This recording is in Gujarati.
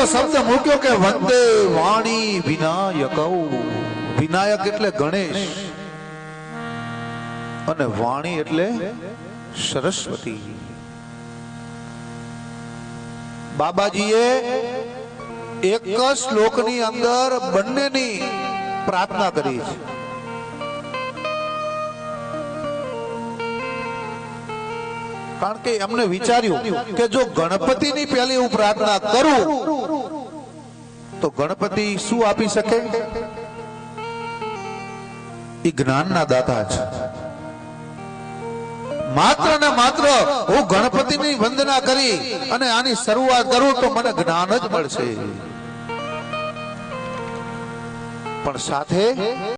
ઓલો શબ્દ મૂક્યો કે વંદે વાણી વિનાયકૌ. વિનાયક એટલે ગણેશ અને વાણી એટલે સરસ્વતી. બાબાજીએ એક જ શ્લોકની અંદર બંનેની પ્રાર્થના કરી છે. કારણ કે એમને વિચાર્યું કે જો ગણપતિની પહેલી હું પ્રાર્થના કરું તો ગણપતિ શું આપી શકે? એ જ્ઞાનના દાતા છે. માત્ર ને માત્ર હું ગણપતિની વંદના કરી અને આની શરૂઆત કરું તો મને જ્ઞાન જ મળશે. પણ સાથે